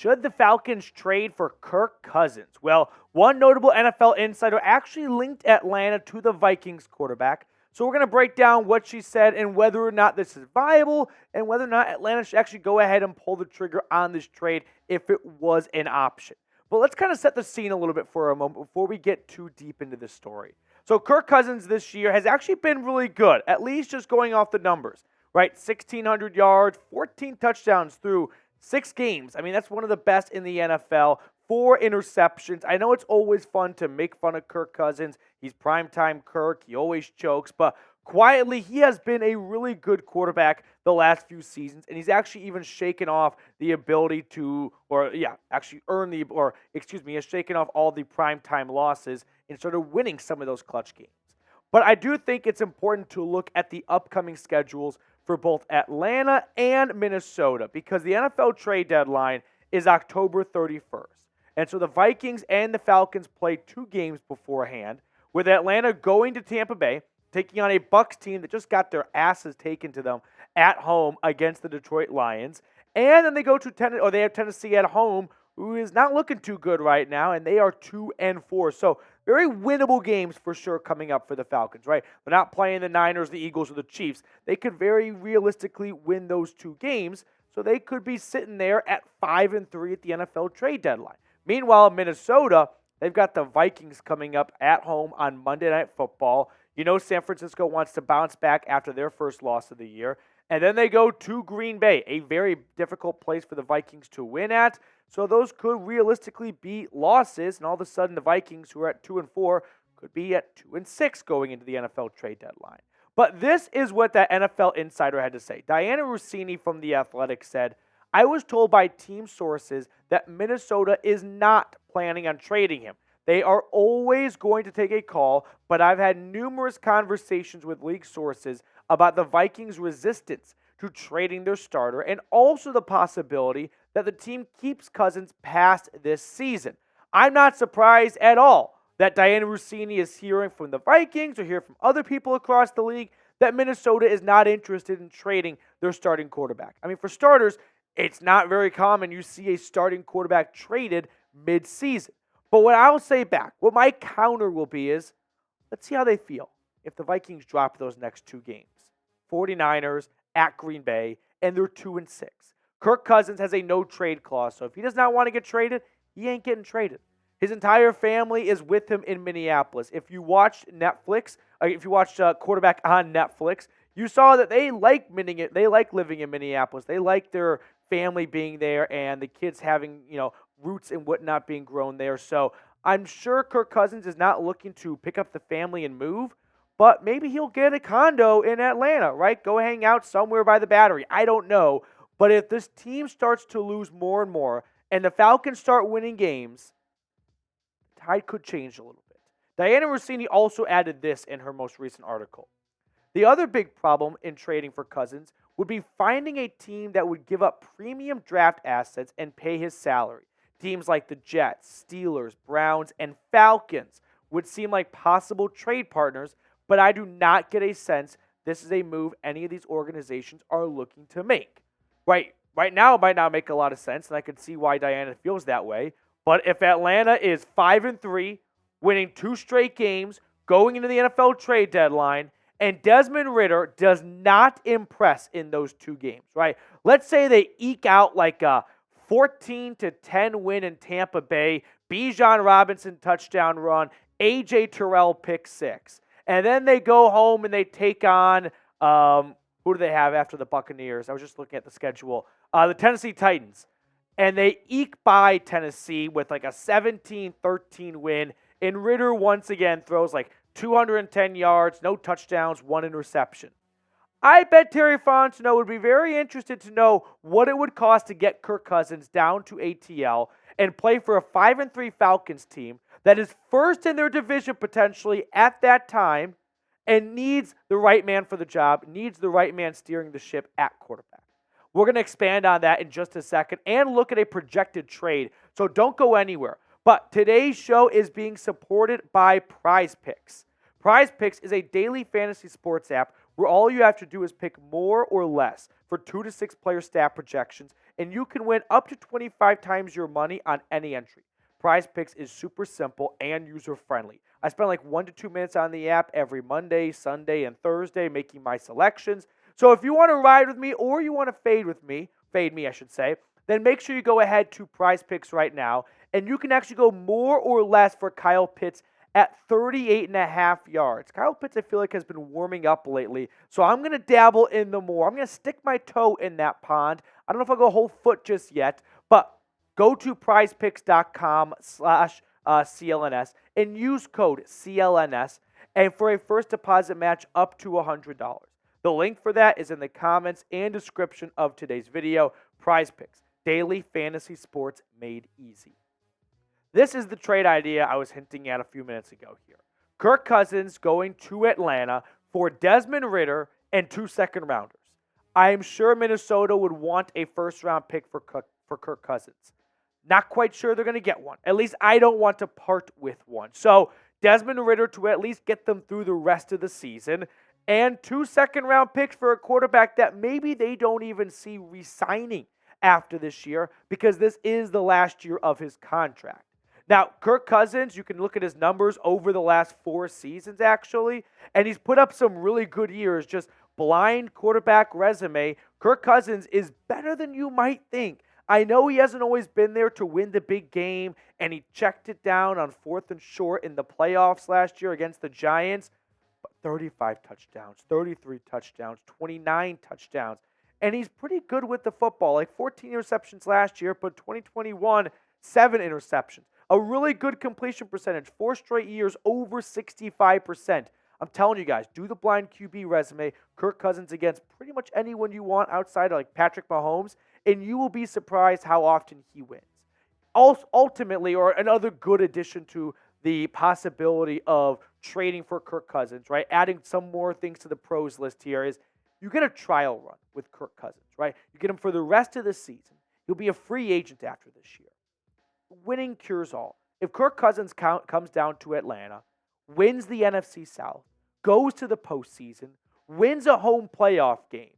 Should the Falcons trade for Kirk Cousins? Well, one notable NFL insider actually linked Atlanta to the Vikings quarterback. So we're going to break down what she said and whether or not this is viable and whether or not Atlanta should actually go ahead and pull the trigger on this trade if it was an option. But let's kind of set the scene a little bit for a moment before we get too deep into this story. So Kirk Cousins this year has actually been really good, at least just going off the numbers, right? 1,600 yards, 14 touchdowns through 6 games. I mean, that's one of the best in the NFL. 4 interceptions. I know it's always fun to make fun of Kirk Cousins. He's primetime Kirk. He always chokes. But quietly, he has been a really good quarterback the last few seasons. And he's actually even shaken off the ability to, he has shaken off all the primetime losses and started winning some of those clutch games. But I do think it's important to look at the upcoming schedules for both Atlanta and Minnesota because the NFL trade deadline is October 31st. And so the Vikings and the Falcons play 2 games beforehand, with Atlanta going to Tampa Bay, taking on a Bucs team that just got their asses taken to them at home against the Detroit Lions. And then they go to they have Tennessee at home, who is not looking too good right now, and they are 2-4. So very winnable games for sure coming up for the Falcons, right? They're not playing the Niners, the Eagles, or the Chiefs. They could very realistically win those 2 games, so they could be sitting there at 5-3 at the NFL trade deadline. Meanwhile, Minnesota, they've got the Vikings coming up at home on Monday Night Football. You know San Francisco wants to bounce back after their first loss of the year. And then they go to Green Bay, a very difficult place for the Vikings to win at. So those could realistically be losses. And all of a sudden, the Vikings, who are at 2-4, could be at 2-6 going into the NFL trade deadline. But this is what that NFL insider had to say. Dianna Russini from The Athletic said, I was told by team sources that Minnesota is not planning on trading him. They are always going to take a call, but I've had numerous conversations with league sources about the Vikings' resistance to trading their starter and also the possibility that the team keeps Cousins past this season. I'm not surprised at all that Dianna Russini is hearing from the Vikings or hear from other people across the league that Minnesota is not interested in trading their starting quarterback. I mean, for starters, it's not very common you see a starting quarterback traded mid-season. But what I'll say back, what my counter will be is, let's see how they feel if the Vikings drop those next 2 games. 49ers at Green Bay, and they're 2-6. Kirk Cousins has a no-trade clause, so if he does not want to get traded, he ain't getting traded. His entire family is with him in Minneapolis. If you watched Quarterback on Netflix, you saw that they like living in Minneapolis. They like their family being there and the kids having, roots and whatnot being grown there. So I'm sure Kirk Cousins is not looking to pick up the family and move, but maybe he'll get a condo in Atlanta, right? Go hang out somewhere by the Battery. I don't know. But if this team starts to lose more and more and the Falcons start winning games, the tide could change a little bit. Dianna Russini also added this in her most recent article. The other big problem in trading for Cousins would be finding a team that would give up premium draft assets and pay his salary. Teams like the Jets, Steelers, Browns, and Falcons would seem like possible trade partners, but I do not get a sense this is a move any of these organizations are looking to make. Right now, it might not make a lot of sense, and I can see why Dianna feels that way. But if Atlanta is 5-3, winning 2 straight games, going into the NFL trade deadline, and Desmond Ritter does not impress in those 2 games, right? Let's say they eke out like a 14-10 win in Tampa Bay, Bijan Robinson touchdown run, A.J. Terrell pick 6. And then they go home and they take on, who do they have after the Buccaneers? I was just looking at the schedule. The Tennessee Titans. And they eke by Tennessee with like a 17-13 win. And Ritter once again throws like 210 yards, no touchdowns, 1 interception. I bet Terry Fontenot would be very interested to know what it would cost to get Kirk Cousins down to ATL and play for a 5-3 Falcons team that is first in their division potentially at that time and needs the right man for the job, needs the right man steering the ship at quarterback. We're going to expand on that in just a second and look at a projected trade, so don't go anywhere. But today's show is being supported by Prize Picks. Prize Picks is a daily fantasy sports app where all you have to do is pick more or less for 2 to 6 player stat projections and you can win up to 25 times your money on any entry. Prize Picks is super simple and user-friendly. I spend like 1 to 2 minutes on the app every Monday, Sunday, and Thursday making my selections. So if you want to ride with me or you want to fade me, I should say, then make sure you go ahead to Prize Picks right now, and you can actually go more or less for Kyle Pitts at 38.5 yards. Kyle Pitts, I feel like, has been warming up lately, so I'm going to dabble in the more. I'm going to stick my toe in that pond. I don't know if I'll go whole foot just yet, but go to prizepicks.com/CLNS and use code CLNS and for a first deposit match up to $100. The link for that is in the comments and description of today's video. Prize Picks, daily fantasy sports made easy. This is the trade idea I was hinting at a few minutes ago here. Kirk Cousins going to Atlanta for Desmond Ritter and 2 second-rounders. I am sure Minnesota would want a first-round pick for Kirk Cousins. Not quite sure they're going to get one. At least I don't want to part with one. So Desmond Ritter to at least get them through the rest of the season, and 2 second-round picks for a quarterback that maybe they don't even see re-signing after this year because this is the last year of his contract. Now, Kirk Cousins, you can look at his numbers over the last 4 seasons, actually, and he's put up some really good years. Just blind quarterback resume. Kirk Cousins is better than you might think. I know he hasn't always been there to win the big game, and he checked it down on 4th and short in the playoffs last year against the Giants, but 35 touchdowns, 33 touchdowns, 29 touchdowns, and he's pretty good with the football, like 14 interceptions last year, but 2021, 7 interceptions. A really good completion percentage, 4 straight years, over 65%. I'm telling you guys, do the blind QB resume, Kirk Cousins against pretty much anyone you want outside of like Patrick Mahomes, and you will be surprised how often he wins. Ultimately, or another good addition to the possibility of trading for Kirk Cousins, right? Adding some more things to the pros list here is you get a trial run with Kirk Cousins, right? You get him for the rest of the season. He'll be a free agent after this year. Winning cures all. If Kirk Cousins comes down to Atlanta, wins the NFC South, goes to the postseason, wins a home playoff game,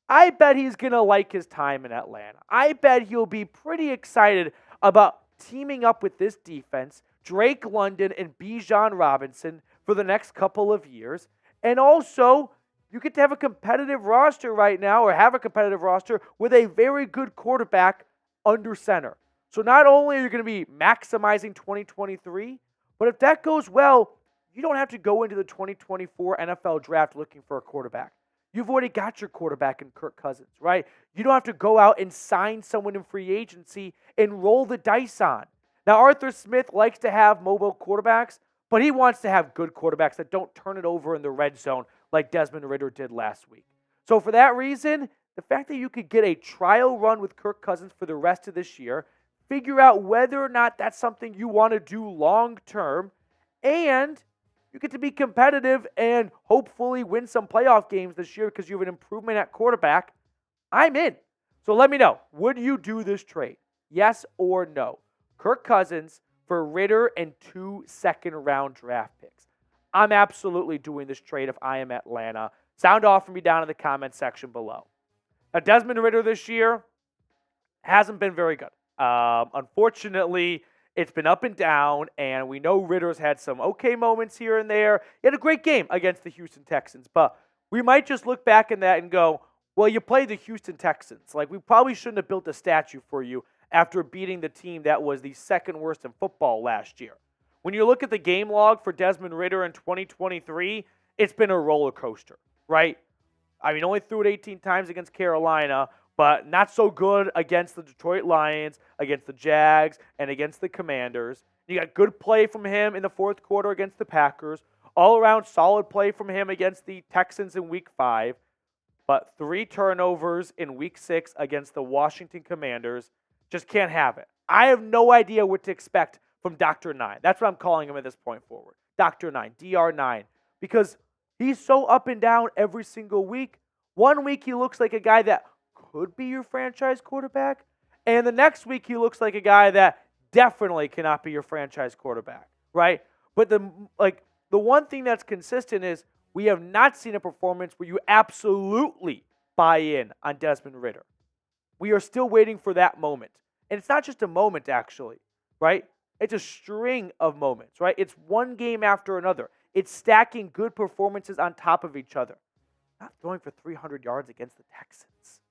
I bet he's going to like his time in Atlanta. I bet he'll be pretty excited about teaming up with this defense, Drake London and Bijan Robinson, for the next couple of years. And also, you get to have a competitive roster right now, or have a competitive roster with a very good quarterback under center. So not only are you going to be maximizing 2023, but if that goes well, you don't have to go into the 2024 NFL draft looking for a quarterback. You've already got your quarterback in Kirk Cousins, right? You don't have to go out and sign someone in free agency and roll the dice on. Now, Arthur Smith likes to have mobile quarterbacks, but he wants to have good quarterbacks that don't turn it over in the red zone like Desmond Ritter did last week. So for that reason, the fact that you could get a trial run with Kirk Cousins for the rest of this year, figure out whether or not that's something you want to do long term, and you get to be competitive and hopefully win some playoff games this year because you have an improvement at quarterback. I'm in. So let me know. Would you do this trade? Yes or no? Kirk Cousins for Ritter and 2 second-round draft picks. I'm absolutely doing this trade if I am Atlanta. Sound off for me down in the comment section below. Now, Desmond Ritter this year hasn't been very good. Unfortunately, it's been up and down, and we know Ritter's had some okay moments here and there. He had a great game against the Houston Texans, but we might just look back in that and go, well, you played the Houston Texans. Like, we probably shouldn't have built a statue for you after beating the team that was the second worst in football last year. When you look at the game log for Desmond Ritter in 2023, it's been a roller coaster, right? I mean, only threw it 18 times against Carolina, but not so good against the Detroit Lions, against the Jags, and against the Commanders. You got good play from him in the fourth quarter against the Packers. All-around solid play from him against the Texans in Week 5. But 3 turnovers in Week 6 against the Washington Commanders. Just can't have it. I have no idea what to expect from Dr. 9. That's what I'm calling him at this point forward. Dr. 9, DR9. Because he's so up and down every single week. One week he looks like a guy that could be your franchise quarterback, and the next week he looks like a guy that definitely cannot be your franchise quarterback, right? But the one thing that's consistent is we have not seen a performance where you absolutely buy in on Desmond Ritter. We are still waiting for that moment. And it's not just a moment, actually, right? It's a string of moments, right? It's one game after another. It's stacking good performances on top of each other. Not throwing for 300 yards against the Texans.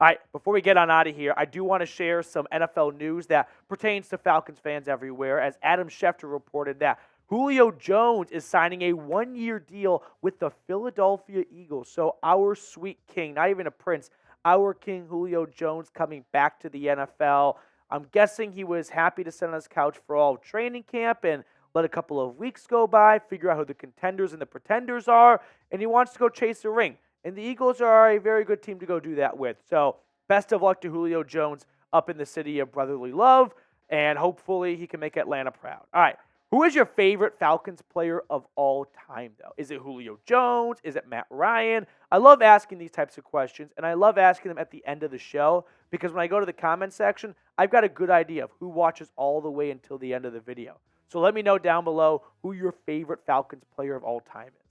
All right, before we get on out of here, I do want to share some NFL news that pertains to Falcons fans everywhere, as Adam Schefter reported that Julio Jones is signing a one-year deal with the Philadelphia Eagles. So our sweet king, not even a prince, our king Julio Jones coming back to the NFL. I'm guessing he was happy to sit on his couch for all of training camp and let a couple of weeks go by, figure out who the contenders and the pretenders are, and he wants to go chase a ring. And the Eagles are a very good team to go do that with. So best of luck to Julio Jones up in the city of brotherly love, and hopefully he can make Atlanta proud. All right. Who is your favorite Falcons player of all time, though? Is it Julio Jones? Is it Matt Ryan? I love asking these types of questions, and I love asking them at the end of the show because when I go to the comment section, I've got a good idea of who watches all the way until the end of the video. So let me know down below who your favorite Falcons player of all time is.